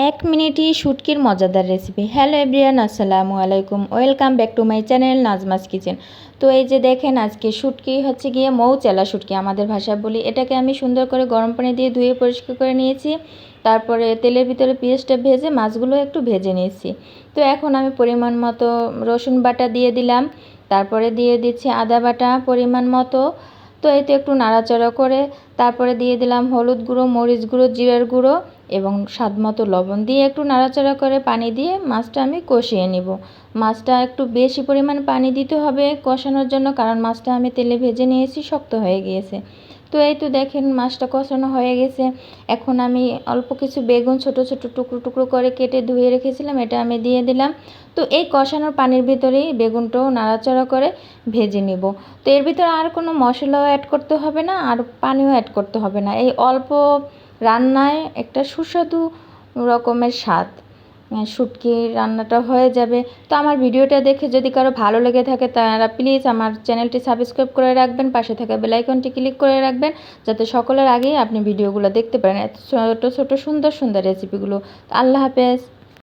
এক মিনিটই শুটকির মজাদার রেসিপি। হ্যালো এভরিওয়ান, আসসালামু আলাইকুম, welcome back to my channel Nazma's kitchen. তো এই যে দেখেন, আজকে শুটকি হচ্ছে গিয়ে মৌচালা শুটকি আমাদের ভাষায় বলি। এটাকে আমি সুন্দর করে গরম পানি দিয়ে ধুয়ে পরিষ্কার করে নিয়েছি। তারপরে তেলের ভিতরে পেঁয়াজটা ভেজে মাছগুলো একটু ভেজে নিয়েছি। তো এখন আমি পরিমাণ মতো রসুন বাটা দিয়ে দিলাম, তারপরে দিয়ে দিচ্ছি আদা বাটা পরিমাণ মতো। তো এতে একটু নাড়াচাড়া করে তারপরে দিয়ে দিলাম হলুদ গুঁড়ো, মরিচ গুঁড়ো, জিরার গুঁড়ো এবং স্বাদ মতো লবণ দিয়ে একটু নাড়াচাড়া করে পানি দিয়ে মাছটা আমি কষিয়ে নিব। মাছটা একটু বেশি পরিমাণ পানি দিতে হবে কষানোর জন্য, কারণ মাছটা আমি তেলে ভেজে নিয়েছি, শক্ত হয়ে গিয়েছে। তো এই তো দেখেন মাছটা কষানো হয়ে গেছে। এখন আমি অল্প কিছু বেগুন ছোট ছোট টুকরো টুকরো করে কেটে ধুয়ে রেখেছিলাম, এটা আমি দিয়ে দিলাম। তো এই কষানোর পানির ভিতরেই বেগুনটাও নাড়াচাড়া করে ভেজে নিব। তো এর ভিতরে আর কোনো মশলাও অ্যাড করতে হবে না, আর পানিও অ্যাড করতে হবে না। এই অল্প রান্নায় একটা সুস্বাদু রকমের স্বাদ শুটকির রান্নাটা হয়ে যাবে। তো আমার ভিডিওটা দেখে যদি কারো ভালো লেগে থাকে তারা প্লিজ আমার চ্যানেলটি সাবস্ক্রাইব করে রাখবেন, পাশে থাকা বেল আইকনটি ক্লিক করে রাখবেন, যাতে সকলের আগেই আপনি ভিডিওগুলো দেখতে পারেন, এত ছোটো ছোটো সুন্দর সুন্দর রেসিপিগুলো। তো আল্লাহ হাফেজ।